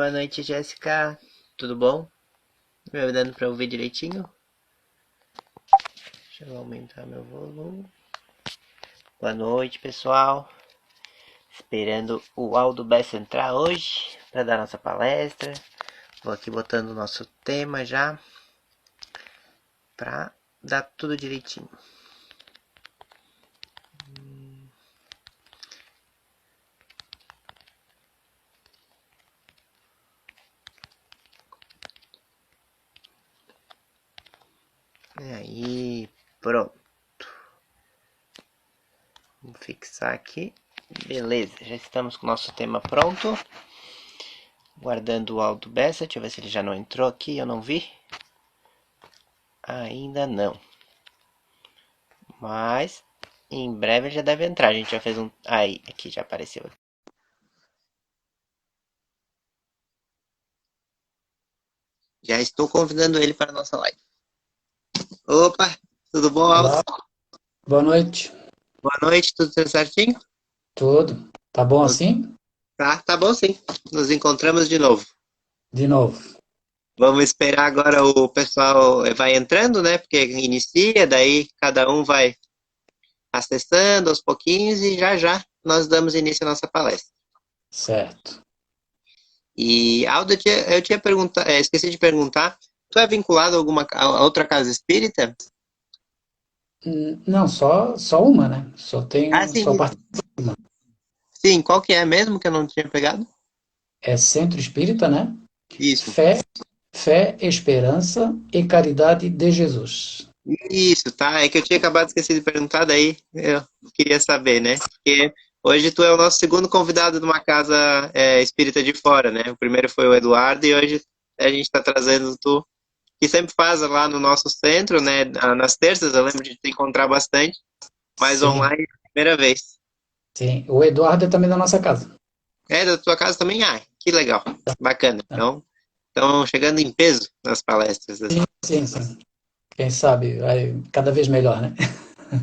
Boa noite, Jéssica. Tudo bom? Me dando pra ouvir direitinho? Deixa eu aumentar meu volume. Boa noite, pessoal. Esperando o Aldo Bessa entrar hoje para dar nossa palestra. Vou aqui botando o nosso tema já para dar tudo direitinho. E aí, pronto. Vou fixar aqui. Beleza, já estamos com o nosso tema pronto. Guardando o Aldo Bessa. Deixa eu ver se ele já não entrou aqui, eu não vi. Ainda não. Mas em breve ele já deve entrar. A gente já fez um... Aí, aqui já apareceu. Já estou convidando ele para a nossa live. Opa, tudo bom, Aldo? Olá, boa noite. Boa noite, tudo certinho? Tudo? Tá bom assim? Tá bom sim. Nos encontramos de novo. De novo. Vamos esperar agora o pessoal vai entrando, né? Porque inicia, daí cada um vai acessando aos pouquinhos e já já nós damos início à nossa palestra. Certo. E Aldo, eu tinha perguntado, esqueci de perguntar, tu é vinculado a outra casa espírita? Não, só uma, né? Ah, sim, Só participo. sim, qual que é mesmo que eu não tinha pegado? É Centro Espírita, né? Isso. Fé, fé, esperança e caridade de Jesus. Isso, tá? É que eu tinha acabado de esquecer de perguntar, daí eu queria saber, né? Porque hoje tu é o nosso segundo convidado de uma casa espírita de fora, né? O primeiro foi o Eduardo e hoje a gente está trazendo tu, que sempre faz lá no nosso centro, né? Nas terças, eu lembro de te encontrar bastante, mas Sim, online é a primeira vez. sim. O Eduardo é também da nossa casa. É, da tua casa também? Ah, que legal. Bacana. Então, estão chegando em peso nas palestras, assim. Sim, sim. Quem sabe vai cada vez melhor, né?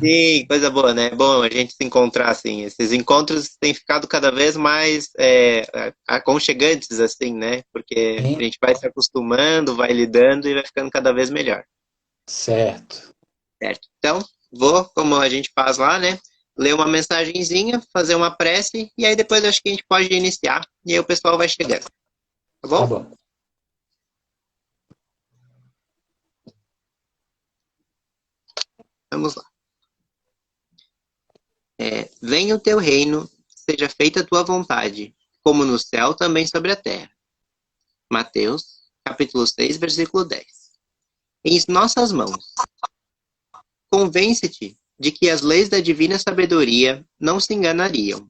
Sim, coisa boa, né? É bom a gente se encontrar, assim. Esses encontros têm ficado cada vez mais aconchegantes, assim, né? Porque Sim, a gente vai se acostumando, vai lidando e vai ficando cada vez melhor, certo. certo? Então, vou, como a gente faz lá, né? Ler uma mensagenzinha, fazer uma prece e aí depois acho que a gente pode iniciar e aí o pessoal vai chegando, tá Tá bom? bom. Vamos lá. Venha o teu reino, seja feita a tua vontade, como no céu, também sobre a terra. Mateus, capítulo 6, versículo 10. Em nossas mãos. Convence-te de que as leis da divina sabedoria não se enganariam.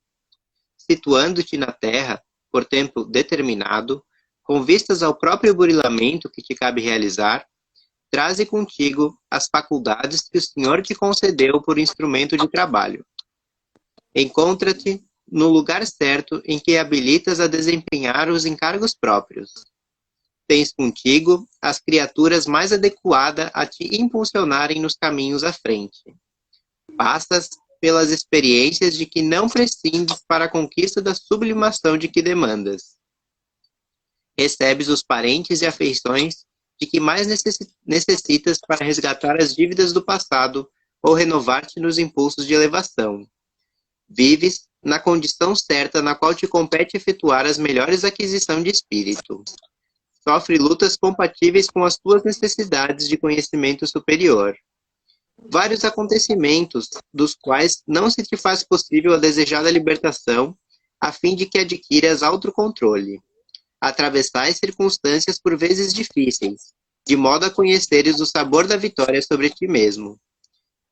Situando-te na terra, por tempo determinado, com vistas ao próprio burilamento que te cabe realizar, traze contigo as faculdades que o Senhor te concedeu por instrumento de trabalho. Encontra-te no lugar certo em que habilitas a desempenhar os encargos próprios. Tens contigo as criaturas mais adequadas a te impulsionarem nos caminhos à frente. Passas pelas experiências de que não prescindes para a conquista da sublimação de que demandas. Recebes os parentes e afeições de que mais necessitas para resgatar as dívidas do passado ou renovar-te nos impulsos de elevação. Vives na condição certa na qual te compete efetuar as melhores aquisições de espírito. Sofre lutas compatíveis com as tuas necessidades de conhecimento superior. Vários acontecimentos, dos quais não se te faz possível a desejada libertação, a fim de que adquiras autocontrole. Atravessais circunstâncias por vezes difíceis, de modo a conheceres o sabor da vitória sobre ti mesmo.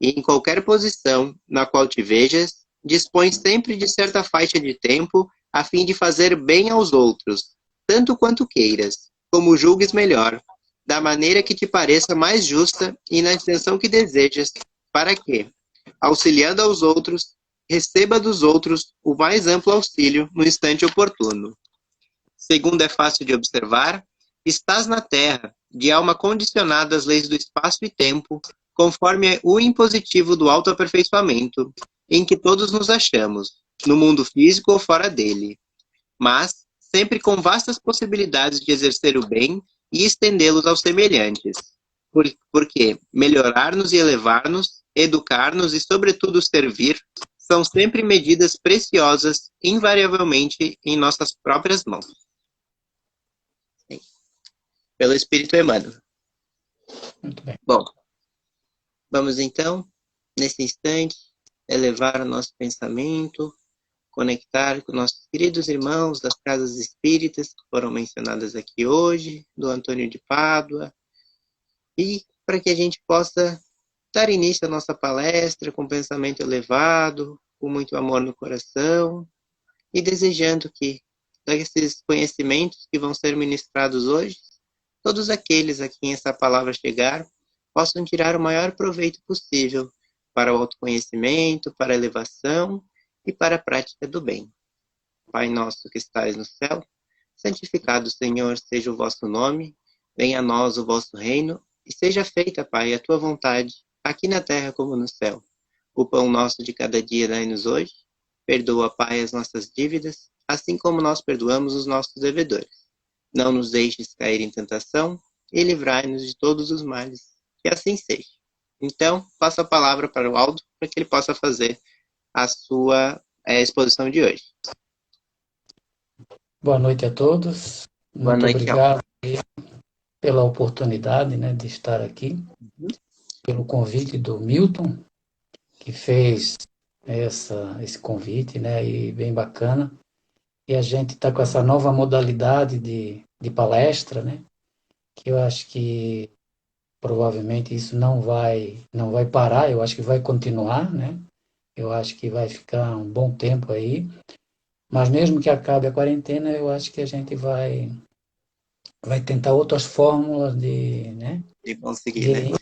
E em qualquer posição na qual te vejas, dispões sempre de certa faixa de tempo a fim de fazer bem aos outros, tanto quanto queiras, como julgues melhor, da maneira que te pareça mais justa e na extensão que desejas, para que, auxiliando aos outros, receba dos outros o mais amplo auxílio no instante oportuno. Segundo é fácil de observar, estás na terra, de alma condicionada às leis do espaço e tempo, conforme o impositivo do autoaperfeiçoamento, em que todos nos achamos, no mundo físico ou fora dele. Mas, sempre com vastas possibilidades de exercer o bem e estendê-los aos semelhantes. Porque melhorar-nos e elevar-nos, educar-nos e, sobretudo, servir, são sempre medidas preciosas, invariavelmente em nossas próprias mãos. Pelo Espírito Emmanuel. Muito bem. Bom, vamos então, nesse instante, elevar o nosso pensamento, conectar com nossos queridos irmãos das casas espíritas que foram mencionadas aqui hoje, do Antônio de Pádua, e para que a gente possa dar início à nossa palestra com pensamento elevado, com muito amor no coração, e desejando que, desses conhecimentos que vão ser ministrados hoje, todos aqueles a quem essa palavra chegar possam tirar o maior proveito possível para o autoconhecimento, para a elevação e para a prática do bem. Pai nosso que estais no céu, santificado, Senhor, seja o vosso nome, venha a nós o vosso reino, e seja feita, Pai, a tua vontade, aqui na terra como no céu. O pão nosso de cada dia dai-nos hoje, perdoa, Pai, as nossas dívidas, assim como nós perdoamos os nossos devedores. Não nos deixes cair em tentação, e livrai-nos de todos os males. Que assim seja. Então, passo a palavra para o Aldo, para que ele possa fazer a sua exposição de hoje. Boa noite a todos. Boa Muito noite, obrigado pela oportunidade, né, de estar aqui, pelo convite do Milton, que fez esse convite, né, e bem bacana. E a gente está com essa nova modalidade de palestra, né, que eu acho que provavelmente isso não vai parar, eu acho que vai continuar, né? Eu acho que vai ficar um bom tempo aí. Mas mesmo que acabe a quarentena, eu acho que a gente vai tentar outras fórmulas de, né? De conseguir, né?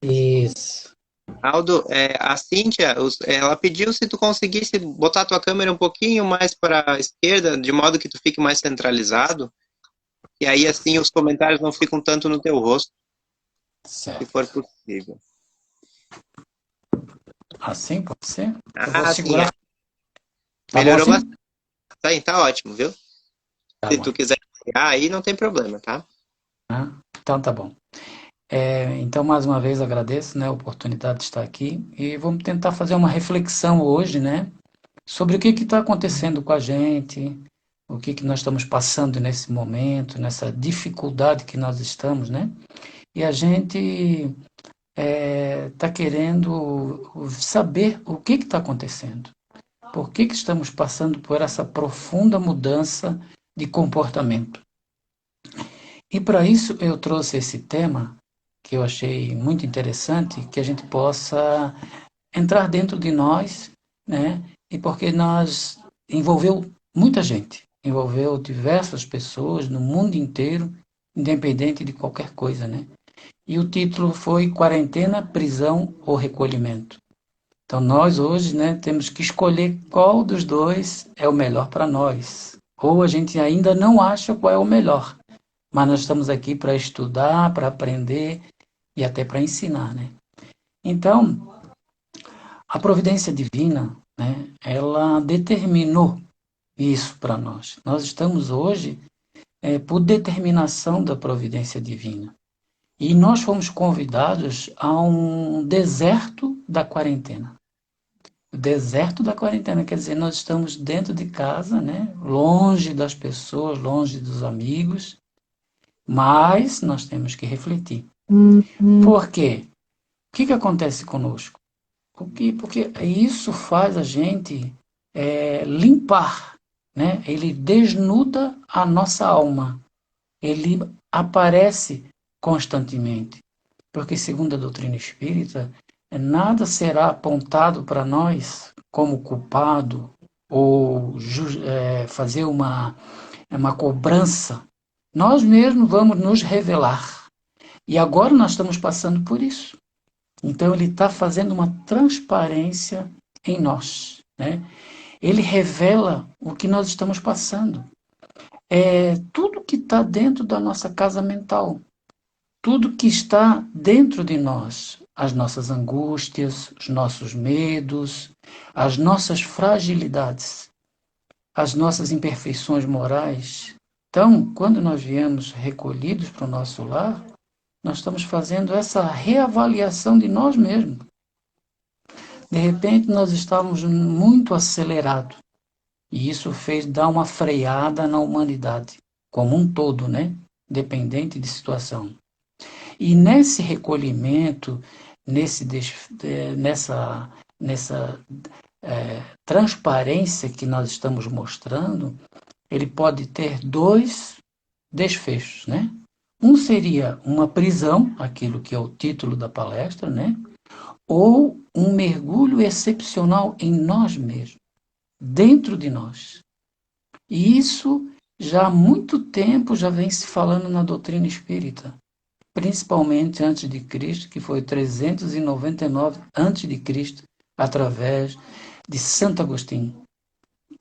Isso. Aldo, a Cíntia, ela pediu se tu conseguisse botar a tua câmera um pouquinho mais para a esquerda, de modo que tu fique mais centralizado, e aí assim os comentários não ficam tanto no teu rosto, Certo. se for possível. Assim pode ser? Eu vou Ah, segurar. sim, Tá melhorou bom assim? bastante. Tá ótimo, viu? Tá Se bom. tu quiser pegar aí, não tem problema, tá? Então tá bom. Então, mais uma vez, agradeço, né, a oportunidade de estar aqui e vamos tentar fazer uma reflexão hoje, né, sobre o que está acontecendo com a gente, o que nós estamos passando nesse momento, nessa dificuldade que nós estamos, né? E a gente está querendo saber o que está acontecendo, por que estamos passando por essa profunda mudança de comportamento. E para isso eu trouxe esse tema que eu achei muito interessante, que a gente possa entrar dentro de nós, né? E porque nós envolveu muita gente, envolveu diversas pessoas no mundo inteiro, independente de qualquer coisa, né? E o título foi Quarentena, Prisão ou Recolhimento. Então nós hoje, né, temos que escolher qual dos dois é o melhor para nós. Ou a gente ainda não acha qual é o melhor, mas nós estamos aqui para estudar, para aprender e até para ensinar, né? Então, a providência divina, né, ela determinou isso para nós. Nós estamos hoje por determinação da providência divina. E nós fomos convidados a um deserto da quarentena. O deserto da quarentena, quer dizer, nós estamos dentro de casa, né, longe das pessoas, longe dos amigos, mas nós temos que refletir. Por quê? O que acontece conosco? Porque isso faz a gente limpar, né? Ele desnuda a nossa alma. Ele aparece constantemente. Porque, segundo a doutrina espírita, nada será apontado para nós como culpado ou fazer uma cobrança. Nós mesmos vamos nos revelar. E agora nós estamos passando por isso. Então ele está fazendo uma transparência em nós, né? Ele revela o que nós estamos passando. Tudo que está dentro da nossa casa mental, tudo que está dentro de nós, as nossas angústias, os nossos medos, as nossas fragilidades, as nossas imperfeições morais, Então, quando nós viemos recolhidos para o nosso lar, nós estamos fazendo essa reavaliação de nós mesmos. De repente, nós estávamos muito acelerados. E isso fez dar uma freada na humanidade, como um todo, né? Dependente de situação. E nesse recolhimento, nessa transparência que nós estamos mostrando, ele pode ter dois desfechos, né? Um seria uma prisão, aquilo que é o título da palestra, né? Ou um mergulho excepcional em nós mesmos, dentro de nós. E isso já há muito tempo já vem se falando na doutrina espírita, principalmente antes de Cristo, que foi 399 antes de Cristo, através de Santo Agostinho,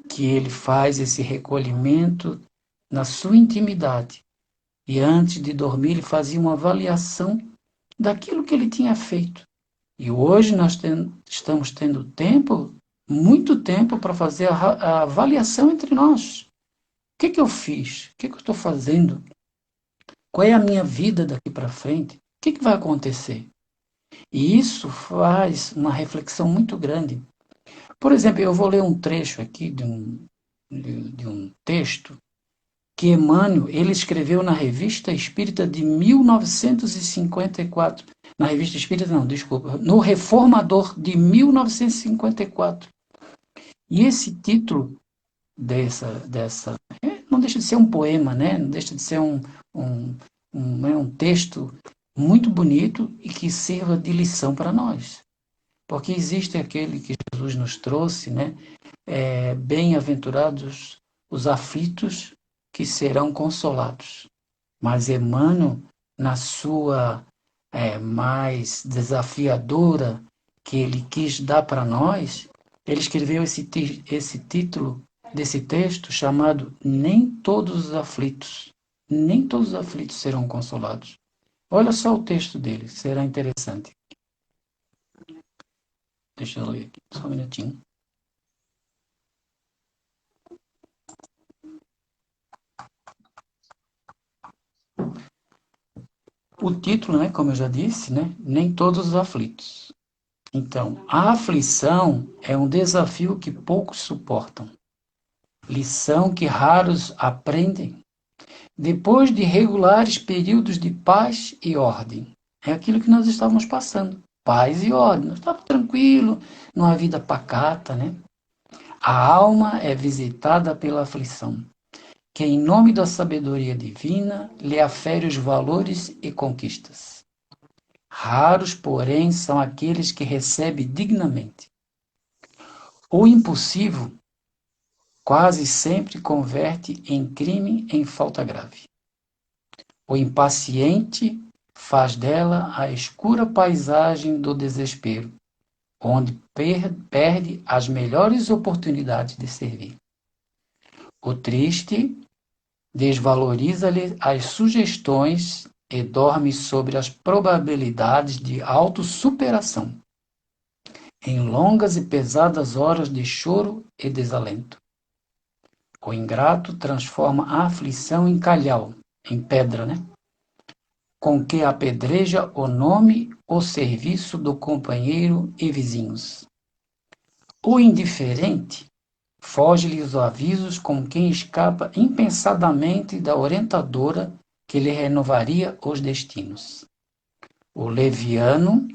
que ele faz esse recolhimento na sua intimidade. E antes de dormir, ele fazia uma avaliação daquilo que ele tinha feito. E hoje nós estamos tendo tempo, muito tempo, para fazer a avaliação entre nós. O que eu fiz? O que eu estou fazendo? Qual é a minha vida daqui para frente? O que vai acontecer? E isso faz uma reflexão muito grande. Por exemplo, eu vou ler um trecho aqui de um texto que Emmanuel ele escreveu na Revista Espírita de 1954. Na Revista Espírita, não, desculpa. No Reformador de 1954. E esse título não deixa de ser um poema, né? Não deixa de ser um texto muito bonito e que sirva de lição para nós. Porque existe aquele que Jesus nos trouxe, né? Bem-aventurados os aflitos que serão consolados. Mas Emmanuel, na sua mais desafiadora que ele quis dar para nós, ele escreveu esse título desse texto chamado Nem Todos os Aflitos. Nem todos os aflitos serão consolados. Olha só o texto dele, será interessante. Deixa eu ler aqui, só um minutinho. O título, né, como eu já disse, né, Nem Todos os Aflitos. Então, a aflição é um desafio que poucos suportam. Lição que raros aprendem. Depois de regulares períodos de paz e ordem. É aquilo que nós estávamos passando. Paz e ordem. Nós estávamos tranquilos, numa vida pacata, né? A alma é visitada pela aflição, que em nome da sabedoria divina lhe afere os valores e conquistas. Raros, porém, são aqueles que recebem dignamente. O impulsivo quase sempre converte em crime em falta grave. O impaciente faz dela a escura paisagem do desespero, onde perde as melhores oportunidades de servir. O triste desvaloriza-lhe as sugestões e dorme sobre as probabilidades de autossuperação, em longas e pesadas horas de choro e desalento. O ingrato transforma a aflição em calhau, em pedra, né? Com que apedreja o nome ou serviço do companheiro e vizinhos. O indiferente foge-lhe os avisos como quem escapa impensadamente da orientadora que lhe renovaria os destinos. O leviano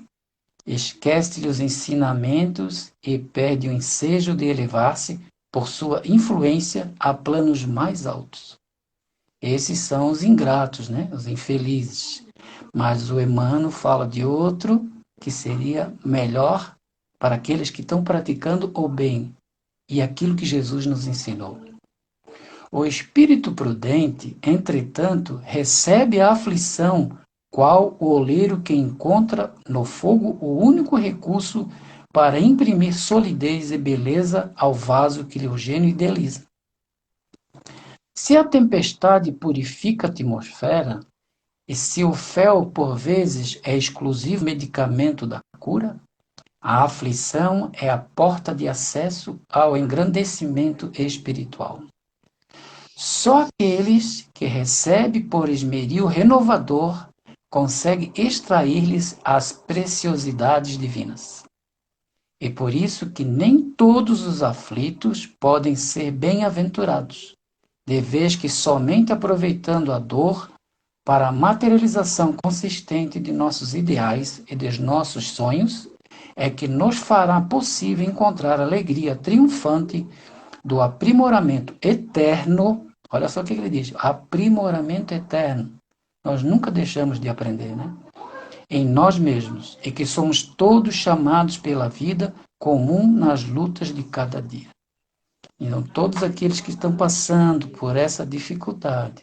esquece-lhe os ensinamentos e perde o ensejo de elevar-se por sua influência a planos mais altos. Esses são os ingratos, né? Os infelizes. Mas o Emmanuel fala de outro que seria melhor para aqueles que estão praticando o bem e aquilo que Jesus nos ensinou. O espírito prudente, entretanto, recebe a aflição, qual o oleiro que encontra no fogo o único recurso para imprimir solidez e beleza ao vaso que o gênio idealiza. Se a tempestade purifica a atmosfera, e se o fel, por vezes, é exclusivo medicamento da cura, a aflição é a porta de acesso ao engrandecimento espiritual. Só aqueles que recebem por esmeril renovador conseguem extrair-lhes as preciosidades divinas. E por isso que nem todos os aflitos podem ser bem-aventurados, de vez que somente aproveitando a dor para a materialização consistente de nossos ideais e dos nossos sonhos, é que nos fará possível encontrar a alegria triunfante do aprimoramento eterno. Olha só o que ele diz: aprimoramento eterno. Nós nunca deixamos de aprender, né? Em nós mesmos, e que somos todos chamados pela vida comum nas lutas de cada dia. Então, todos aqueles que estão passando por essa dificuldade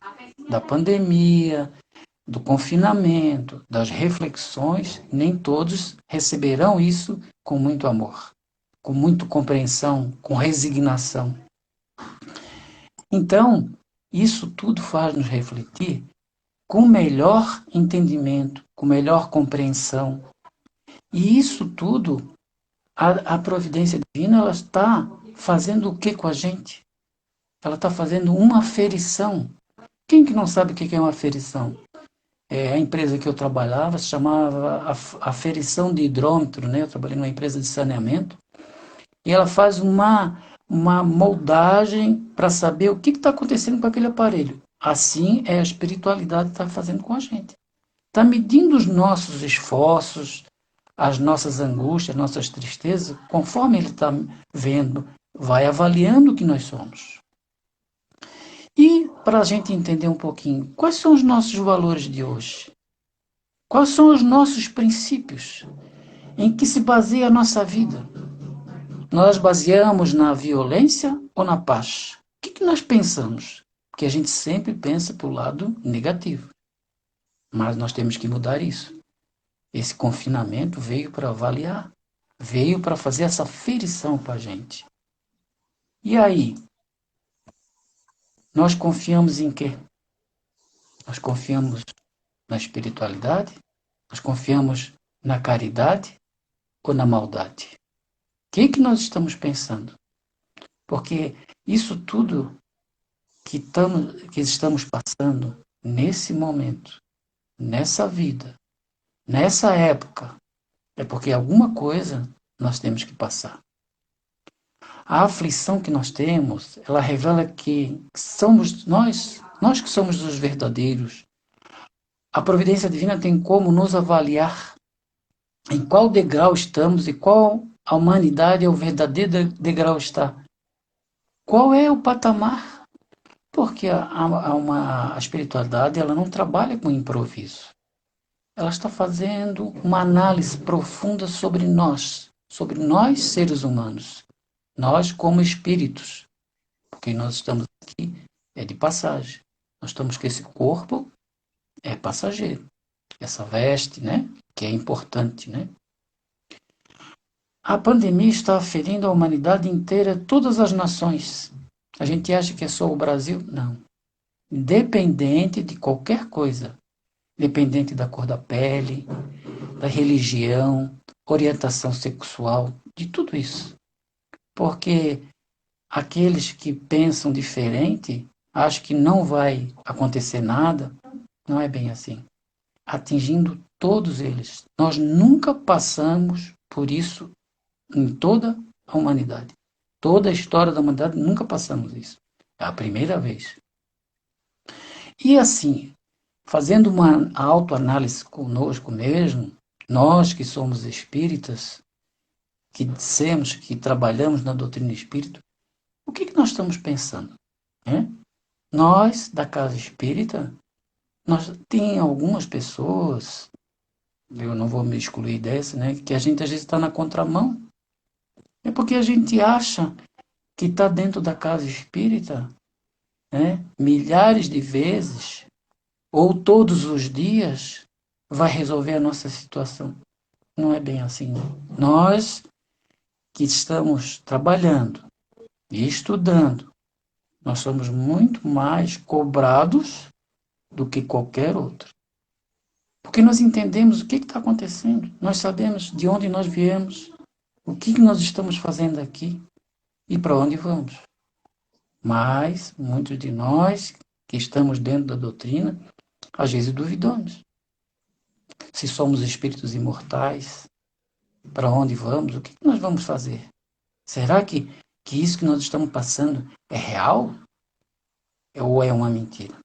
da pandemia, do confinamento, das reflexões, nem todos receberão isso com muito amor, com muita compreensão, com resignação. Então, isso tudo faz nos refletir com melhor entendimento, com melhor compreensão. E isso tudo, a providência divina, ela está fazendo o que com a gente? Ela está fazendo uma aferição. Quem que não sabe o que é uma aferição? A empresa que eu trabalhava se chamava aferição de hidrômetro, né? Eu trabalhei numa empresa de saneamento, e ela faz uma moldagem para saber o que está acontecendo com aquele aparelho. Assim é a espiritualidade que está fazendo com a gente. Está medindo os nossos esforços, as nossas angústias, as nossas tristezas, conforme ele está vendo, vai avaliando o que nós somos. E para a gente entender um pouquinho, quais são os nossos valores de hoje? Quais são os nossos princípios? Em que se baseia a nossa vida? Nós baseamos na violência ou na paz? O que nós pensamos? Porque a gente sempre pensa para o lado negativo. Mas nós temos que mudar isso. Esse confinamento veio para avaliar, veio para fazer essa aferição para a gente. E aí? Nós confiamos em quê? Nós confiamos na espiritualidade? Nós confiamos na caridade ou na maldade? O que nós estamos pensando? Porque isso tudo que estamos passando nesse momento, nessa vida, nessa época, é porque alguma coisa nós temos que passar. A aflição que nós temos, ela revela que somos nós que somos os verdadeiros. A providência divina tem como nos avaliar em qual degrau estamos e qual a humanidade é o verdadeiro degrau está. Qual é o patamar? Porque a espiritualidade ela não trabalha com improviso. Ela está fazendo uma análise profunda sobre nós seres humanos, nós como espíritos, porque nós estamos aqui é de passagem. Nós estamos com esse corpo é passageiro, essa veste, né, que é importante, né? A pandemia está aferindo a humanidade inteira, todas as nações. A gente acha que é só o Brasil? Não. Independente de qualquer coisa, independente da cor da pele, da religião, orientação sexual, de tudo isso. Porque aqueles que pensam diferente, acham que não vai acontecer nada, não é bem assim. Atingindo todos eles. Nós nunca passamos por isso em toda a humanidade. Toda a história da humanidade, nunca passamos isso. É a primeira vez. E assim, fazendo uma autoanálise conosco mesmo, nós que somos espíritas, que dissemos que trabalhamos na doutrina espírita, o que nós estamos pensando? Nós, da casa espírita, tem algumas pessoas, eu não vou me excluir dessa, né, que a gente às vezes está na contramão. É porque a gente acha que está dentro da casa espírita, né, milhares de vezes, ou todos os dias, vai resolver a nossa situação. Não é bem assim. Não. Nós que estamos trabalhando e estudando, nós somos muito mais cobrados do que qualquer outro. Porque nós entendemos o que está acontecendo. Nós sabemos de onde nós viemos, o que nós estamos fazendo aqui e para onde vamos. Mas muitos de nós que estamos dentro da doutrina, às vezes duvidamos. Se somos espíritos imortais, para onde vamos? O que nós vamos fazer? Será que isso que nós estamos passando é real ou é uma mentira?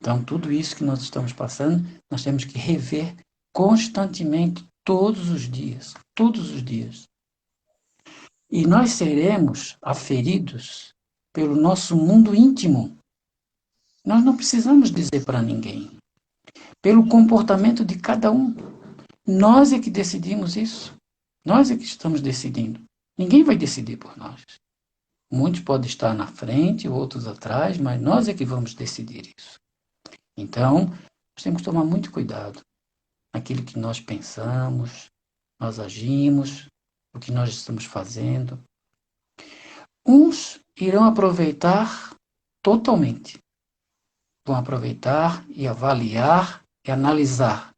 Então, tudo isso que nós estamos passando, nós temos que rever constantemente, todos os dias. Todos os dias. E nós seremos aferidos pelo nosso mundo íntimo. Nós não precisamos dizer para ninguém. Pelo comportamento de cada um. Nós é que decidimos isso. Nós é que estamos decidindo. Ninguém vai decidir por nós. Muitos podem estar na frente, outros atrás, mas nós é que vamos decidir isso. Então, nós temos que tomar muito cuidado naquilo que nós pensamos, nós agimos, o que nós estamos fazendo. Uns irão aproveitar totalmente. Vão aproveitar e avaliar e analisar.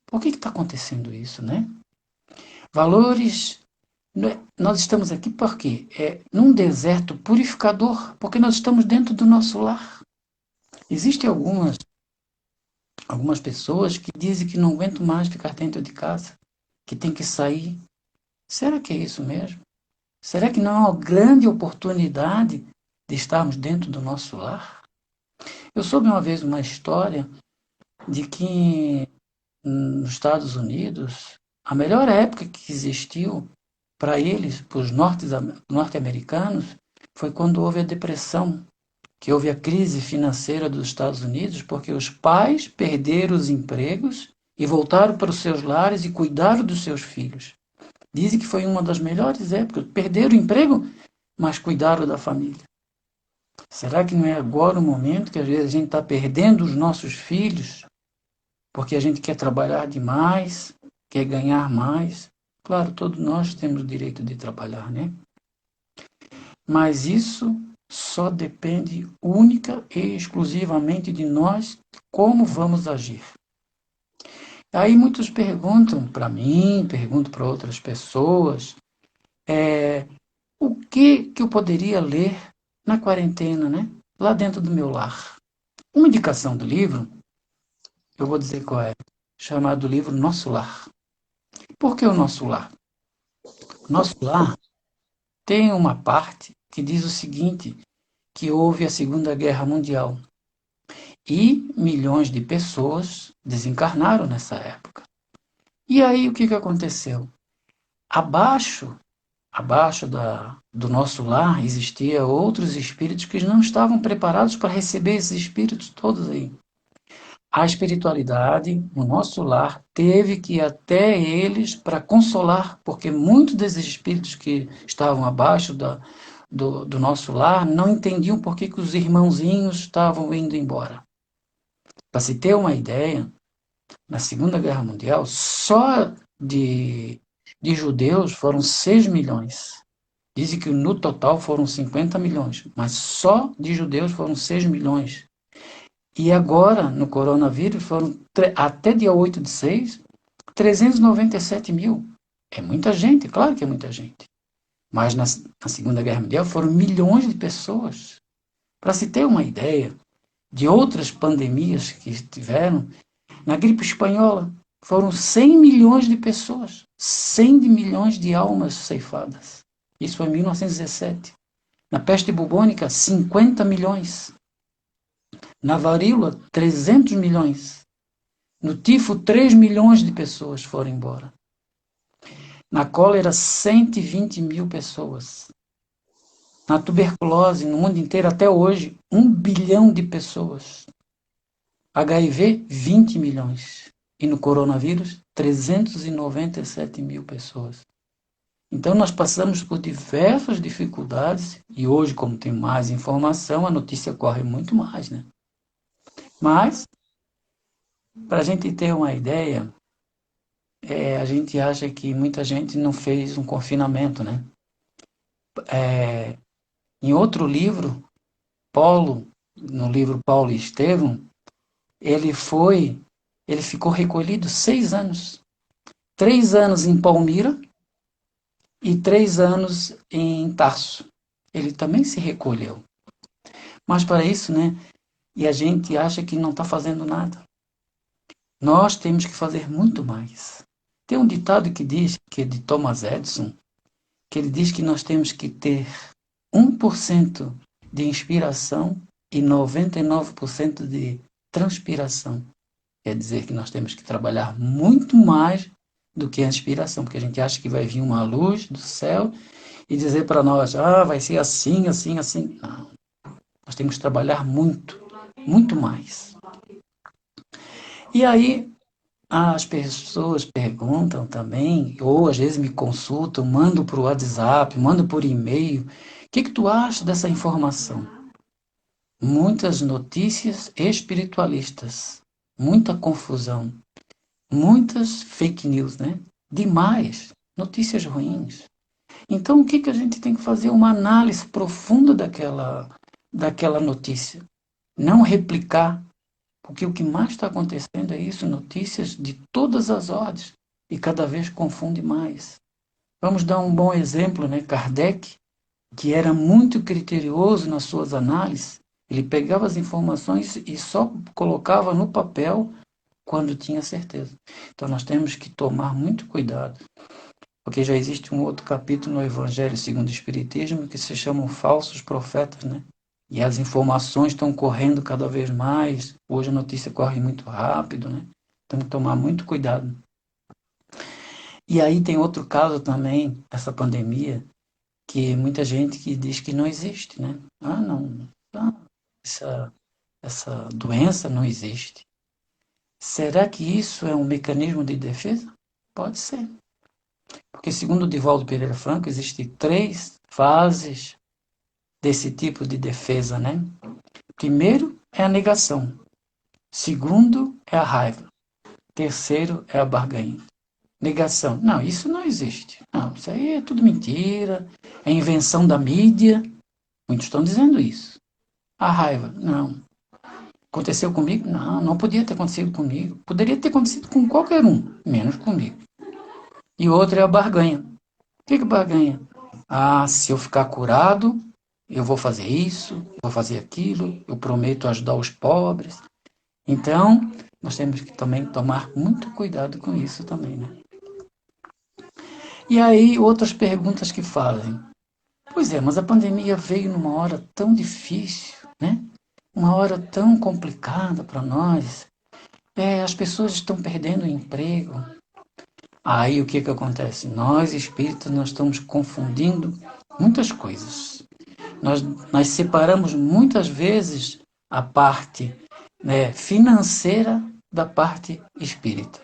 Por que está acontecendo isso, né? Valores, nós estamos aqui porque num deserto purificador, porque nós estamos dentro do nosso lar. Existem algumas pessoas que dizem que não aguentam mais ficar dentro de casa, que tem que sair. Será que é isso mesmo? Será que não é uma grande oportunidade de estarmos dentro do nosso lar? Eu soube uma vez uma história de que nos Estados Unidos, a melhor época que existiu para eles, para os norte-americanos, foi quando houve a depressão, que houve a crise financeira dos Estados Unidos, porque os pais perderam os empregos e voltaram para os seus lares e cuidaram dos seus filhos. Dizem que foi uma das melhores épocas. Perderam o emprego, mas cuidaram da família. Será que não é agora o momento que às vezes a gente está perdendo os nossos filhos porque a gente quer trabalhar demais, quer ganhar mais? Claro, todos nós temos o direito de trabalhar, né? Mas isso só depende única e exclusivamente de nós, como vamos agir. Aí muitos perguntam para mim, perguntam para outras pessoas, o que eu poderia ler na quarentena, né? Lá dentro do meu lar. Uma indicação do livro, eu vou dizer qual é, chamado livro Nosso Lar. Por que o Nosso Lar? O Nosso Lar tem uma parte que diz o seguinte, que houve a Segunda Guerra Mundial e milhões de pessoas desencarnaram nessa época. E aí o que aconteceu? Abaixo do nosso lar existiam outros espíritos que não estavam preparados para receber esses espíritos todos aí. A espiritualidade no nosso lar teve que ir até eles para consolar, porque muitos desses espíritos que estavam abaixo do nosso lar não entendiam por que os irmãozinhos estavam indo embora. Para se ter uma ideia, na Segunda Guerra Mundial, só de judeus foram 6 milhões. Dizem que no total foram 50 milhões, mas só de judeus foram 6 milhões. E agora, no coronavírus, foram até dia 8/6, 397 mil. É muita gente, claro que é muita gente. Mas na Segunda Guerra Mundial foram milhões de pessoas. Para se ter uma ideia de outras pandemias que tiveram, na gripe espanhola foram 100 milhões de pessoas, 100 milhões de almas ceifadas. Isso foi em 1917. Na peste bubônica, 50 milhões. Na varíola, 300 milhões. No tifo, 3 milhões de pessoas foram embora. Na cólera, 120 mil pessoas. Na tuberculose, no mundo inteiro, até hoje, 1 bilhão de pessoas. HIV, 20 milhões. E no coronavírus, 397 mil pessoas. Então, nós passamos por diversas dificuldades, e hoje, como tem mais informação, a notícia corre muito mais, né? Mas, para a gente ter uma ideia, a gente acha que muita gente não fez um confinamento, né? Em outro livro, no livro Paulo e Estevão, ele ficou recolhido 6 anos. 3 anos em Palmira e 3 anos em Tarso. Ele também se recolheu. Mas para isso, né? E a gente acha que não está fazendo nada. Nós temos que fazer muito mais. Tem um ditado que diz, que é de Thomas Edison, que ele diz que nós temos que ter 1% de inspiração e 99% de transpiração. Quer dizer que nós temos que trabalhar muito mais do que a inspiração, porque a gente acha que vai vir uma luz do céu e dizer para nós, vai ser assim, assim, assim. Não. Nós temos que trabalhar muito, muito mais. E aí as pessoas perguntam também, ou às vezes me consultam, mando para o WhatsApp, mando por e-mail, o que tu acha dessa informação? Muitas notícias espiritualistas, muita confusão, muitas fake news, né? Demais, notícias ruins. Então, o que a gente tem que fazer? Uma análise profunda daquela notícia. Não replicar, porque o que mais está acontecendo é isso, notícias de todas as ordens, e cada vez confunde mais. Vamos dar um bom exemplo, né? Kardec, que era muito criterioso nas suas análises, ele pegava as informações e só colocava no papel quando tinha certeza. Então nós temos que tomar muito cuidado, porque já existe um outro capítulo no Evangelho segundo o Espiritismo que se chamam falsos profetas, né? E as informações estão correndo cada vez mais. Hoje a notícia corre muito rápido, né? Temos que tomar muito cuidado. E aí tem outro caso também, essa pandemia, que muita gente que diz que não existe, né? Não, essa doença não existe. Será que isso é um mecanismo de defesa? Pode ser. Porque, segundo o Divaldo Pereira Franco, existem 3 fases desse tipo de defesa, né? Primeiro é a negação. Segundo é a raiva. Terceiro é a barganha. Negação. Não, isso não existe. Não, isso aí é tudo mentira, é invenção da mídia. Muitos estão dizendo isso. A raiva. Não. Aconteceu comigo? Não, não podia ter acontecido comigo. Poderia ter acontecido com qualquer um, menos comigo. E outra é a barganha. O que é barganha? Se eu ficar curado, eu vou fazer isso, vou fazer aquilo, eu prometo ajudar os pobres. Então, nós temos que também tomar muito cuidado com isso também, né? E aí, outras perguntas que fazem. Pois é, mas a pandemia veio numa hora tão difícil, né? Uma hora tão complicada para nós. As pessoas estão perdendo o emprego. Aí o que acontece? Nós, espíritas, nós estamos confundindo muitas coisas. Nós separamos muitas vezes a parte, né, financeira da parte espírita.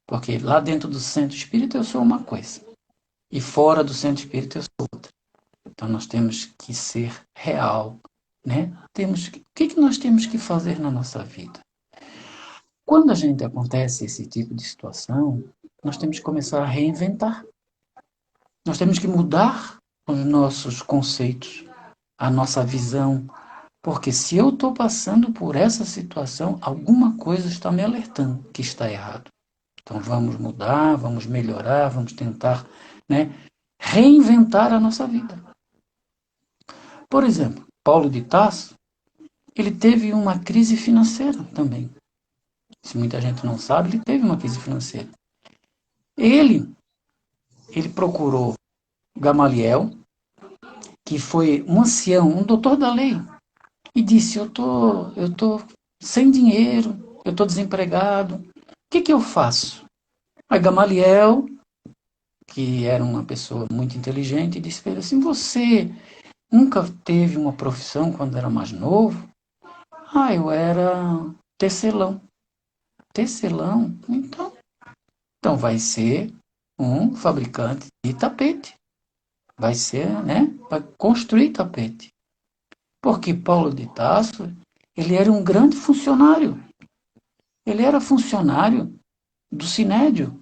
Porque lá dentro do centro espírita eu sou uma coisa. E fora do centro espírita eu sou outra. Então nós temos que ser real, né? O que nós temos que fazer na nossa vida? Quando a gente acontece esse tipo de situação, nós temos que começar a reinventar. Nós temos que mudar os nossos conceitos, a nossa visão, porque se eu estou passando por essa situação, alguma coisa está me alertando que está errado. Então vamos mudar, vamos melhorar, vamos tentar, né, reinventar a nossa vida. Por exemplo, Paulo de Tarso, ele teve uma crise financeira também. Se muita gente não sabe, ele teve uma crise financeira. Ele procurou Gamaliel, que foi um ancião, um doutor da lei, e disse: eu tô sem dinheiro, eu tô desempregado, o que eu faço? Aí Gamaliel, que era uma pessoa muito inteligente, disse para ele assim: você nunca teve uma profissão quando era mais novo? Eu era tecelão. Tecelão? Então vai ser um fabricante de tapete. Vai ser, né? Vai construir tapete. Porque Paulo de Tarso, ele era um grande funcionário. Ele era funcionário do Sinédrio,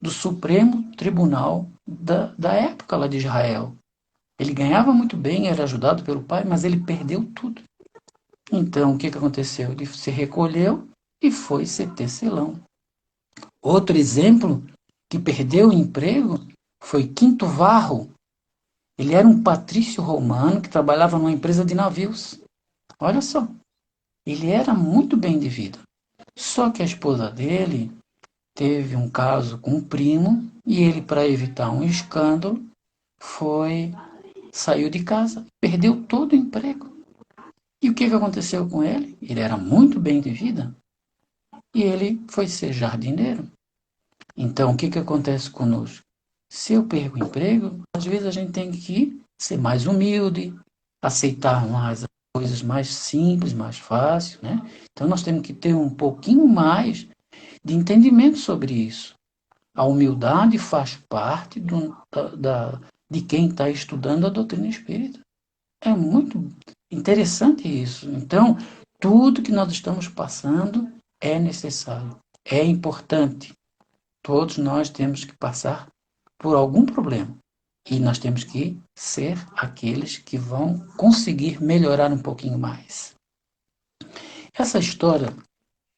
do Supremo Tribunal da época lá de Israel. Ele ganhava muito bem, era ajudado pelo pai, mas ele perdeu tudo. Então, o que aconteceu? Ele se recolheu e foi ser tecelão. Outro exemplo que perdeu o emprego foi Quinto Varro. Ele era um patrício romano que trabalhava numa empresa de navios. Olha só, ele era muito bem de vida. Só que a esposa dele teve um caso com um primo e ele, para evitar um escândalo, saiu de casa, perdeu todo o emprego. E o que aconteceu com ele? Ele era muito bem de vida e ele foi ser jardineiro. Então, o que acontece conosco? Se eu perco o emprego, às vezes a gente tem que ser mais humilde, aceitar mais as coisas mais simples, mais fáceis, né? Então, nós temos que ter um pouquinho mais de entendimento sobre isso. A humildade faz parte de quem está estudando a doutrina espírita. É muito interessante isso. Então, tudo que nós estamos passando é necessário, é importante. Todos nós temos que passar por algum problema. E nós temos que ser aqueles que vão conseguir melhorar um pouquinho mais. Essa história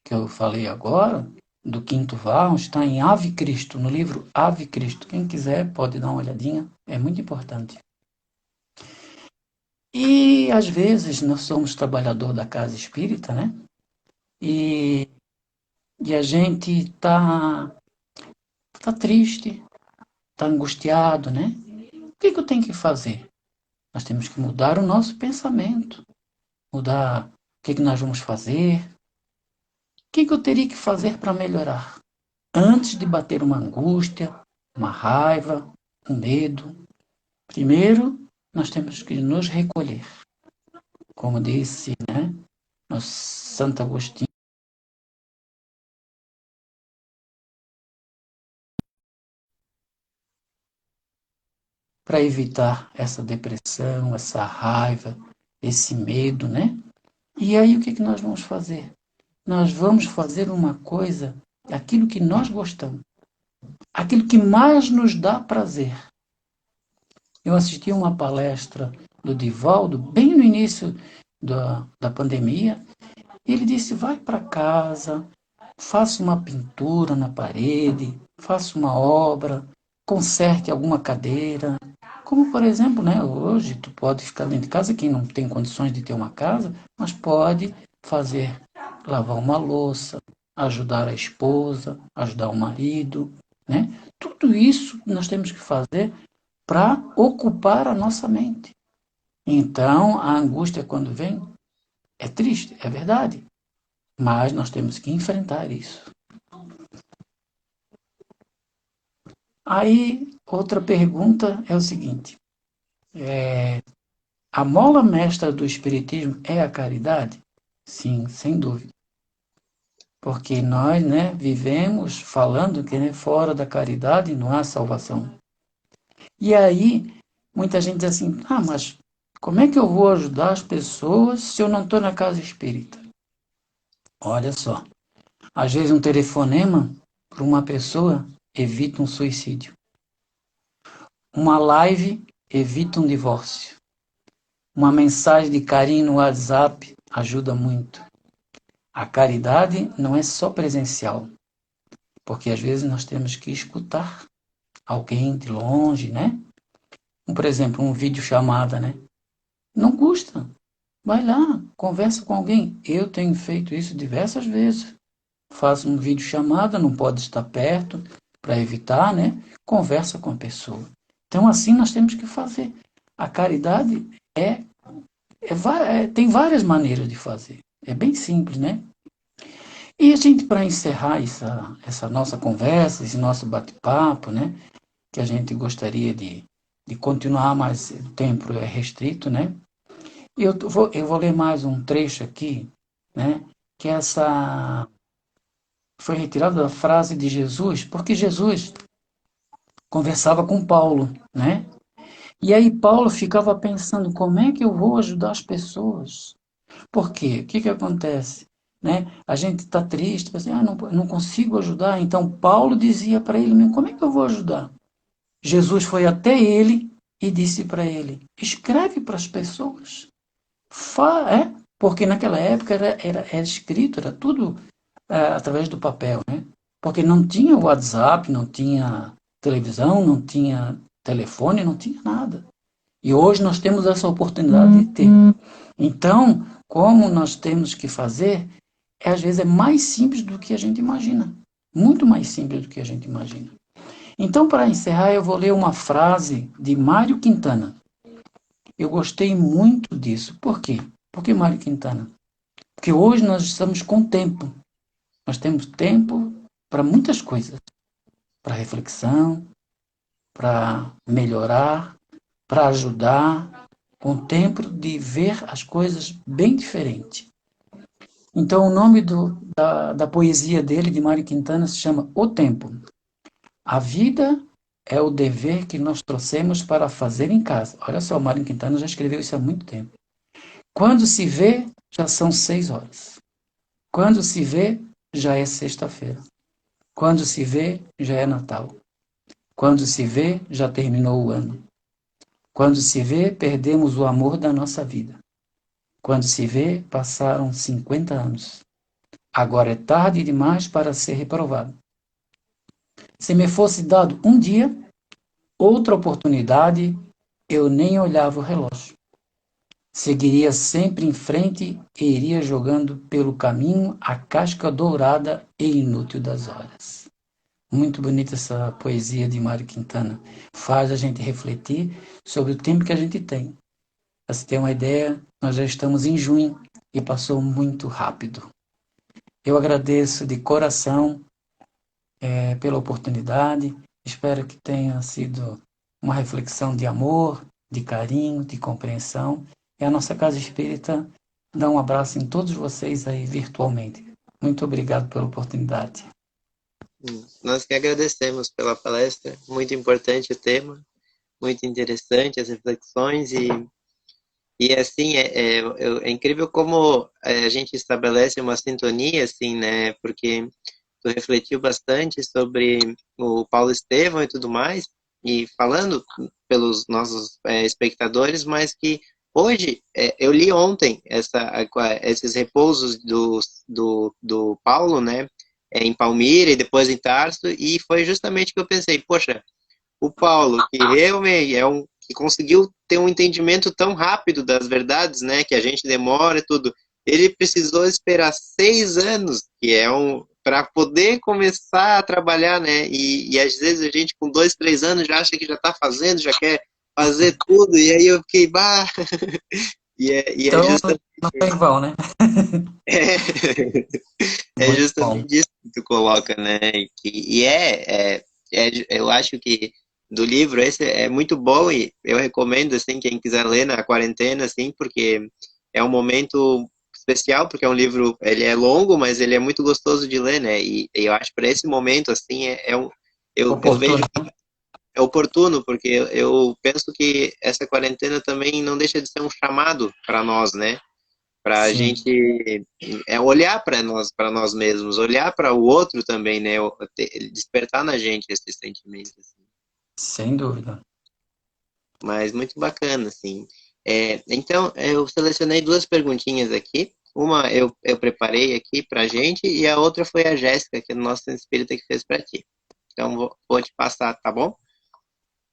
que eu falei agora, do quinto vão, está em Ave Cristo, no livro Ave Cristo. Quem quiser pode dar uma olhadinha, é muito importante. E às vezes nós somos trabalhador da casa espírita, né? E, e a gente tá triste, tá angustiado, né? O que eu tenho que fazer? Nós temos que mudar o nosso pensamento, mudar o que nós vamos fazer, o que eu teria que fazer para melhorar? Antes de bater uma angústia, uma raiva, um medo, primeiro nós temos que nos recolher. Como disse, né, nosso Santo Agostinho, para evitar essa depressão, essa raiva, esse medo, né? E aí o que nós vamos fazer? Nós vamos fazer uma coisa, aquilo que nós gostamos, aquilo que mais nos dá prazer. Eu assisti uma palestra do Divaldo, bem no início da pandemia. Ele disse, vai para casa, faça uma pintura na parede, faça uma obra, conserte alguma cadeira. Como, por exemplo, né, hoje tu pode ficar dentro de casa, quem não tem condições de ter uma casa, mas pode fazer, lavar uma louça, ajudar a esposa, ajudar o marido, né? Tudo isso nós temos que fazer para ocupar a nossa mente. Então, a angústia quando vem é triste, é verdade, mas nós temos que enfrentar isso. Aí, outra pergunta é o seguinte: a mola mestra do Espiritismo é a caridade? Sim, sem dúvida. Porque nós, né, vivemos falando que, né, fora da caridade não há salvação. E aí, muita gente diz assim, mas como é que eu vou ajudar as pessoas se eu não estou na casa espírita? Olha só, às vezes um telefonema para uma pessoa evita um suicídio. Uma live evita um divórcio. Uma mensagem de carinho no WhatsApp ajuda muito. A caridade não é só presencial, porque às vezes nós temos que escutar alguém de longe, né? Por exemplo, um vídeo chamada, né? Não custa. Vai lá, conversa com alguém. Eu tenho feito isso diversas vezes. Faço um vídeo chamada, não pode estar perto para evitar, né? Conversa com a pessoa. Então assim nós temos que fazer. A caridade tem várias maneiras de fazer. É bem simples, né? E a gente, para encerrar essa nossa conversa, esse nosso bate-papo, né? Que a gente gostaria de continuar, mas o tempo é restrito, né? Eu vou ler mais um trecho aqui, né? Que essa foi retirada da frase de Jesus, porque Jesus conversava com Paulo, né? E aí Paulo ficava pensando, como é que eu vou ajudar as pessoas? Por quê? O que acontece? Né? A gente está triste, assim, não consigo ajudar. Então Paulo dizia para ele mesmo, como é que eu vou ajudar? Jesus foi até ele e disse para ele, escreve para as pessoas. Porque naquela época era escrito, era tudo através do papel, né? Porque não tinha WhatsApp, não tinha televisão, não tinha telefone, não tinha nada. E hoje nós temos essa oportunidade de ter. Então, como nós temos que fazer, às vezes é mais simples do que a gente imagina. Muito mais simples do que a gente imagina. Então, para encerrar, eu vou ler uma frase de Mário Quintana. Eu gostei muito disso. Por quê? Por que Mário Quintana? Porque hoje nós estamos com tempo. Nós temos tempo para muitas coisas. Para reflexão, para melhorar, para ajudar, com tempo de ver as coisas bem diferente. Então, o nome da poesia dele, de Mário Quintana, se chama O Tempo. A vida é o dever que nós trouxemos para fazer em casa. Olha só, o Mário Quintana já escreveu isso há muito tempo. Quando se vê, já são 6 horas. Quando se vê, já é sexta-feira. Quando se vê, já é Natal. Quando se vê, já terminou o ano. Quando se vê, perdemos o amor da nossa vida. Quando se vê, passaram 50 anos. Agora é tarde demais para ser reprovado. Se me fosse dado um dia, outra oportunidade, eu nem olhava o relógio. Seguiria sempre em frente e iria jogando pelo caminho a casca dourada e inútil das horas. Muito bonita essa poesia de Mário Quintana. Faz a gente refletir sobre o tempo que a gente tem. Para se ter uma ideia, nós já estamos em junho e passou muito rápido. Eu agradeço de coração pela oportunidade. Espero que tenha sido uma reflexão de amor, de carinho, de compreensão. E a nossa Casa Espírita dá um abraço em todos vocês aí virtualmente. Muito obrigado pela oportunidade. Nós que agradecemos pela palestra, muito importante o tema, muito interessante as reflexões e assim, é incrível como a gente estabelece uma sintonia, assim, né, porque tu refletiu bastante sobre o Paulo Estevão e tudo mais, e falando pelos nossos espectadores, mas que hoje, eu li ontem esses repousos do Paulo, né, em Palmira e depois em Tarso, e foi justamente que eu pensei, poxa, o Paulo, que realmente que conseguiu ter um entendimento tão rápido das verdades, né, que a gente demora e tudo, ele precisou esperar 6 anos, que é para poder começar a trabalhar, né, e às vezes a gente com 2, 3 anos já acha que já está fazendo, já quer fazer tudo, e aí eu fiquei, bah, e é Então, justamente, não foi em vão, né? é, é Muito bom. justamente isso que tu coloca, né, eu acho que do livro esse é muito bom e eu recomendo, assim, quem quiser ler na quarentena, assim, porque é um momento especial, porque é um livro, ele é longo, mas ele é muito gostoso de ler, né, e eu acho para esse momento, assim, eu vejo Oportuno. que é oportuno, porque eu penso que essa quarentena também não deixa de ser um chamado para nós, né, para a Sim, gente olhar para nós mesmos, olhar para o outro também, né, despertar na gente esse sentimento, assim. sem dúvida. Mas muito bacana, assim. Então, eu selecionei duas perguntinhas aqui. Uma eu preparei aqui pra gente e a outra foi a Jéssica, que é do nosso Centro Espírita, que fez para ti. Então, vou te passar, tá bom?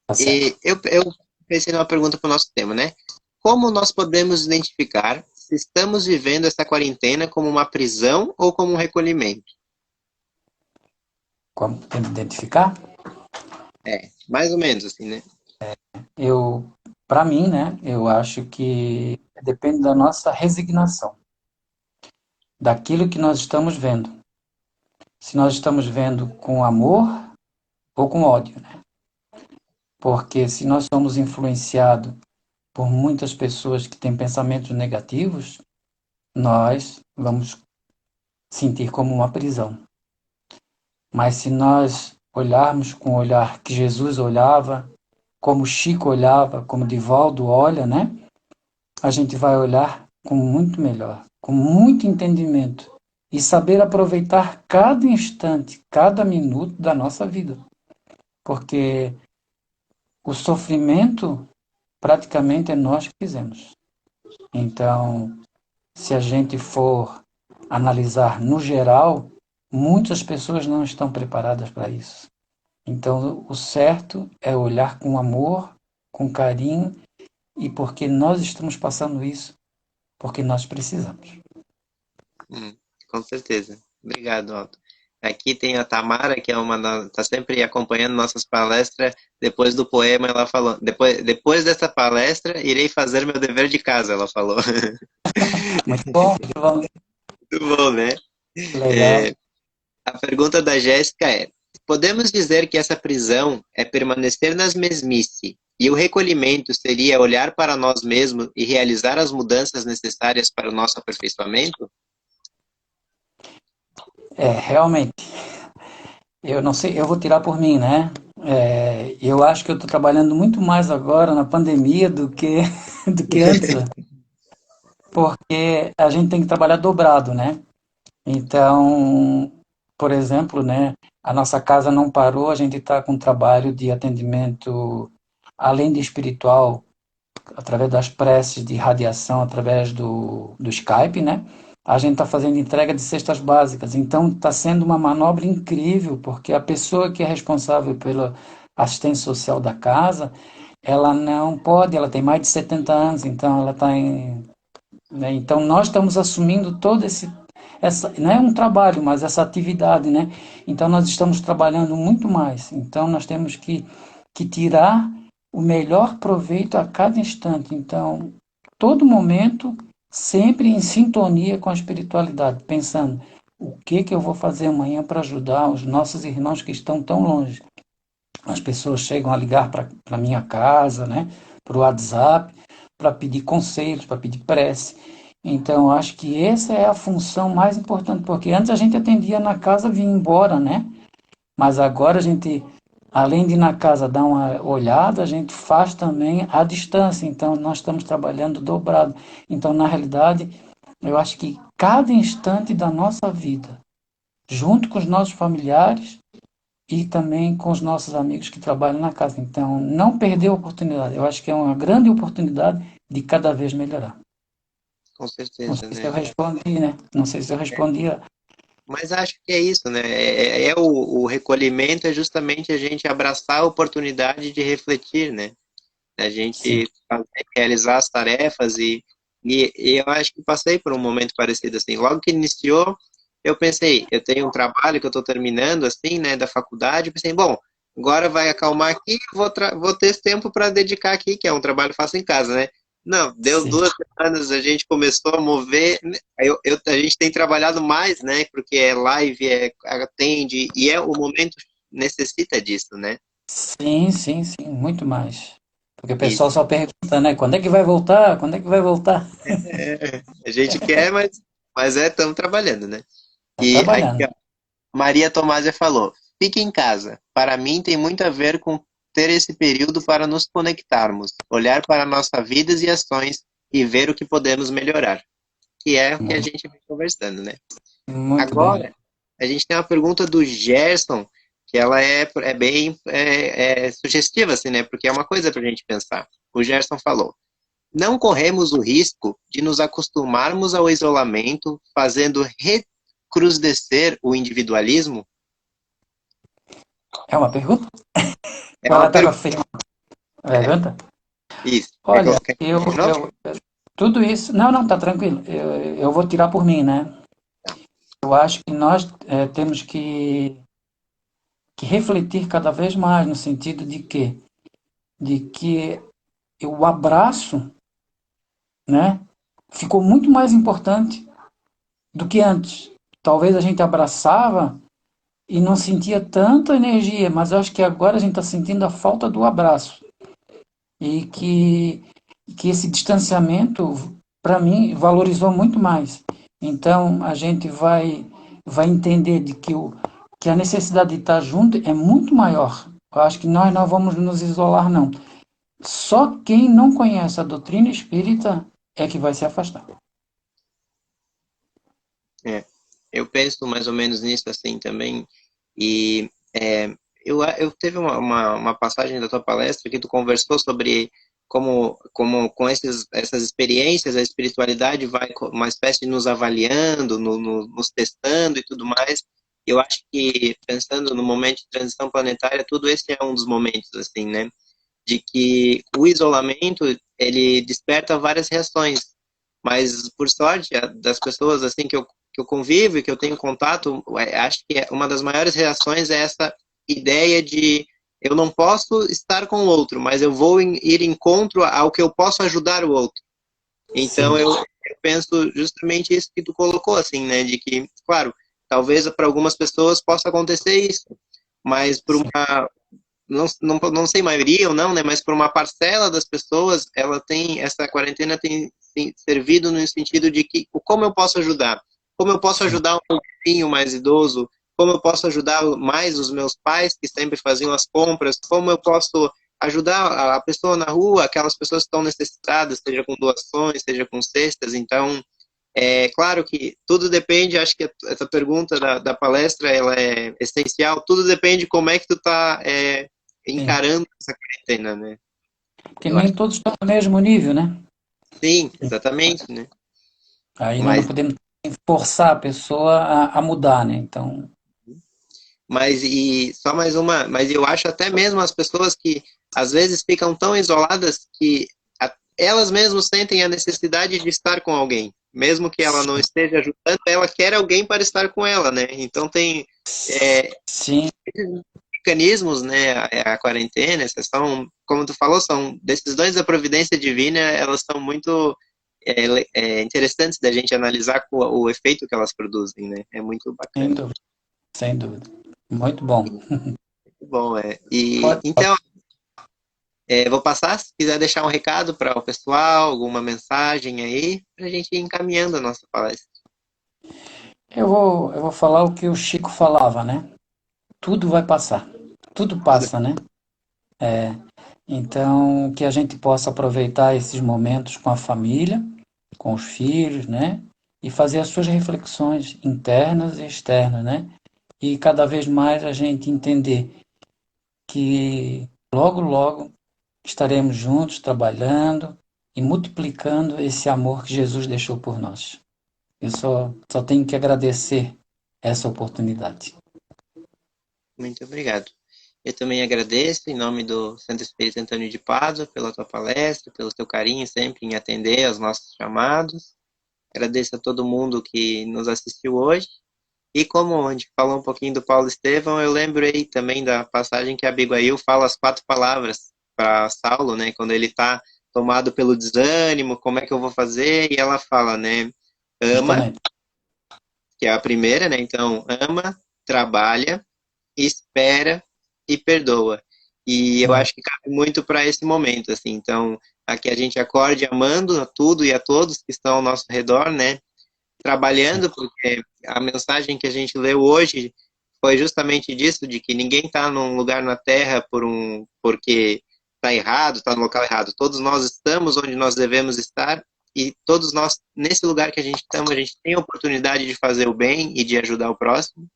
Tá certo. E eu pensei numa pergunta para o nosso tema, né? Como nós podemos identificar se estamos vivendo essa quarentena como uma prisão ou como um recolhimento? Como podemos identificar? Mais ou menos, assim, né? Para mim, né, eu acho que depende da nossa resignação, daquilo que nós estamos vendo. Se nós estamos vendo com amor ou com ódio, né? Porque se nós somos influenciados por muitas pessoas que têm pensamentos negativos, nós vamos sentir como uma prisão. Mas se nós olharmos com o olhar que Jesus olhava, como Chico olhava, como Divaldo olha, né? A gente vai olhar com muito melhor, com muito entendimento e saber aproveitar cada instante, cada minuto da nossa vida. Porque o sofrimento praticamente é nós que fizemos. Então, se a gente for analisar no geral, muitas pessoas não estão preparadas para isso. Então, o certo é olhar com amor, com carinho, e porque nós estamos passando isso, porque nós precisamos. Com certeza. Obrigado, Otto. Aqui tem a Tamara, que tá sempre acompanhando nossas palestras. Depois do poema, ela falou: depois dessa palestra, irei fazer meu dever de casa, ela falou. Muito bom, muito bom. Muito bom, né? Legal. A pergunta da Jéssica é: podemos dizer que essa prisão é permanecer nas mesmice e o recolhimento seria olhar para nós mesmos e realizar as mudanças necessárias para o nosso aperfeiçoamento? Realmente, eu não sei, eu vou tirar por mim, né? Eu acho que eu estou trabalhando muito mais agora na pandemia do que, do que antes, porque a gente tem que trabalhar dobrado, né? Então, por exemplo, né, a nossa casa não parou, a gente está com trabalho de atendimento, além de espiritual, através das preces de radiação, através do Skype, né? A gente está fazendo entrega de cestas básicas. Então, está sendo uma manobra incrível, porque a pessoa que é responsável pela assistência social da casa, ela não pode, ela tem mais de 70 anos, então ela está em... Né? Então, nós estamos assumindo todo não é um trabalho, mas essa atividade, né? Então, nós estamos trabalhando muito mais. Então, nós temos que tirar o melhor proveito a cada instante. Então, todo momento, sempre em sintonia com a espiritualidade, pensando o que eu vou fazer amanhã para ajudar os nossos irmãos que estão tão longe. As pessoas chegam a ligar para a minha casa, né, para o WhatsApp, para pedir conselhos, para pedir prece. Então, acho que essa é a função mais importante, porque antes a gente atendia na casa e vinha embora, né? Mas agora a gente, além de ir na casa dar uma olhada, a gente faz também à distância. Então, nós estamos trabalhando dobrado. Então, na realidade, eu acho que cada instante da nossa vida, junto com os nossos familiares e também com os nossos amigos que trabalham na casa. Então, não perder a oportunidade. Eu acho que é uma grande oportunidade de cada vez melhorar. Com Não certeza, sei se eu né? respondi, né? Não sei se eu respondi. Mas acho que é isso, né? O recolhimento é justamente a gente abraçar a oportunidade de refletir, né? A Sim. gente realizar as tarefas e eu acho que passei por um momento parecido assim. Logo que iniciou, eu pensei, eu tenho um trabalho que eu estou terminando assim, né, da faculdade, pensei, bom, agora vai acalmar aqui, vou ter esse tempo para dedicar aqui, que é um trabalho que faço em casa, né? Não, deu Sim. 2 semanas, a gente começou a mover, né? A gente tem trabalhado mais, né, porque é live, atende, e o momento necessita disso, né? Sim, sim, sim, muito mais. Porque o pessoal Isso. só pergunta, né? Quando é que vai voltar? Quando é que vai voltar? A gente quer, mas estamos trabalhando, né? Tá E aqui, trabalhando. ó, Maria Tomásia falou: fique em casa. Para mim, tem muito a ver com ter esse período para nos conectarmos, olhar para nossas vidas e ações e ver o que podemos melhorar. Que é o que a gente vem conversando, né? Muito bem. Agora, a gente tem uma pergunta do Gerson, que ela é bem sugestiva, assim, né? Porque é uma coisa para a gente pensar. O Gerson falou: não corremos o risco de nos acostumarmos ao isolamento, fazendo recrudescer o individualismo? É uma pergunta? É Ou ela uma estava pergunta. feita? É, Pergunta? isso. Olha, Quer de novo? tudo isso. Não, não, tá tranquilo. Eu vou tirar por mim, né? Eu acho que nós temos que refletir cada vez mais no sentido de quê? De que o abraço, né, ficou muito mais importante do que antes. Talvez a gente abraçava e não sentia tanta energia, mas eu acho que agora a gente está sentindo a falta do abraço. E que esse distanciamento, para mim, valorizou muito mais. Então, a gente vai entender de que a necessidade de estar junto é muito maior. Eu acho que nós não vamos nos isolar, não. Só quem não conhece a doutrina espírita é que vai se afastar. É, eu penso mais ou menos nisso assim também. E eu teve uma passagem da tua palestra que tu conversou sobre como com essas experiências a espiritualidade vai uma espécie de nos avaliando, nos testando e tudo mais. Eu acho que pensando no momento de transição planetária, tudo esse é um dos momentos assim, né? De que o isolamento ele desperta várias reações. Mas, por sorte, das pessoas assim que eu convivo e que eu tenho contato, acho que uma das maiores reações é essa ideia de eu não posso estar com o outro, mas eu vou ir em encontro ao que eu posso ajudar o outro. Então, Sim, eu penso justamente isso que tu colocou, assim, né? De que, claro, talvez para algumas pessoas possa acontecer isso, mas por sim, uma, não sei maioria ou não, né? Mas por uma parcela das pessoas, essa quarentena tem servido no sentido de que como eu posso ajudar? Como eu posso sim. ajudar um vizinho mais idoso? Como eu posso ajudar mais os meus pais que sempre faziam as compras? Como eu posso ajudar a pessoa na rua, aquelas pessoas que estão necessitadas, seja com doações, seja com cestas? Então, é claro que tudo depende, acho que essa pergunta da palestra ela é essencial, tudo depende de como é que tu está Sim. encarando essa quarentena, né? Porque Eu acho nem que todos estão no mesmo nível, né? sim, exatamente, né? Aí nós não Mas, podemos forçar a pessoa a mudar, né? Então, e só mais uma, mas eu acho até mesmo as pessoas que às vezes ficam tão isoladas que elas mesmas sentem a necessidade de estar com alguém, mesmo que ela não esteja ajudando, ela quer alguém para estar com ela, né? Então tem é, sim, mecanismos, né, a quarentena, essas são, como tu falou, são decisões da providência divina, elas são muito interessantes da gente analisar o efeito que elas produzem, né? É muito sem bacana. dúvida, sem dúvida. Muito bom. Muito bom, é. E Pode, então, vou passar, se quiser deixar um recado para o pessoal, alguma mensagem aí, para a gente ir encaminhando a nossa palestra. eu vou falar o que o Chico falava, né? Tudo vai passar. Tudo passa, né? Então, que a gente possa aproveitar esses momentos com a família, com os filhos, né? E fazer as suas reflexões internas e externas, né? E cada vez mais a gente entender que logo, logo estaremos juntos trabalhando e multiplicando esse amor que Jesus deixou por nós. Eu só tenho que agradecer essa oportunidade. Muito obrigado. Eu também agradeço, em nome do Santo Espírito Antônio de Pádua, pela tua palestra, pelo teu carinho sempre em atender aos nossos chamados. Agradeço a todo mundo que nos assistiu hoje. E como a gente falou um pouquinho do Paulo Estevão, eu lembrei também da passagem que Abigail fala as 4 palavras para Saulo, né? Quando ele está tomado pelo desânimo, como é que eu vou fazer? E ela fala, né? Ama, Justamente. que é a primeira, né? Então, ama, trabalha, espera e perdoa. E eu É, acho que cabe muito para esse momento, assim. Então, aqui a gente acorde amando a tudo e a todos que estão ao nosso redor, né? sim, Trabalhando, porque a mensagem que a gente leu hoje foi justamente disso, de que ninguém está num lugar na Terra porque está errado, está no local errado. Todos nós estamos onde nós devemos estar e todos nós, nesse lugar que a gente estamos, a gente tem a oportunidade de fazer o bem e de ajudar o próximo.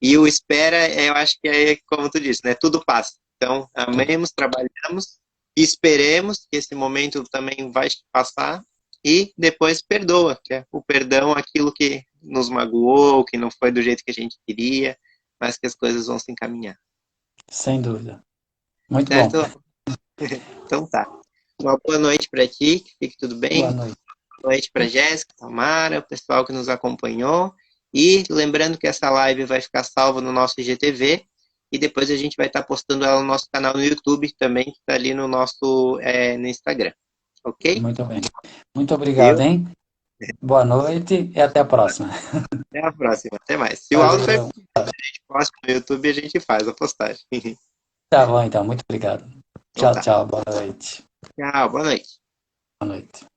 E o espera, eu acho que é como tu disse, né? Tudo passa. Então, tudo. amemos, trabalhamos, esperemos que esse momento também vai passar e depois perdoa, que é o perdão aquilo que nos magoou, que não foi do jeito que a gente queria, mas que as coisas vão se encaminhar. Sem dúvida. Muito bom. Certo? Então tá. Uma boa noite para ti, que fique tudo Boa bem. noite. Boa noite para Jéssica, Tamara, o pessoal que nos acompanhou. E lembrando que essa live vai ficar salva no nosso IGTV e depois a gente vai estar postando ela no nosso canal no YouTube também, que está ali no nosso no Instagram. Ok? Muito bem. Muito obrigado, Viu? hein? Boa noite e até a próxima. Até a próxima. Até mais. Se o áudio foi Valeu. posto no YouTube, a gente faz a postagem. Tá bom, então. Muito obrigado. Então Tchau, tá. tchau. Boa noite. Tchau, boa noite. Boa noite.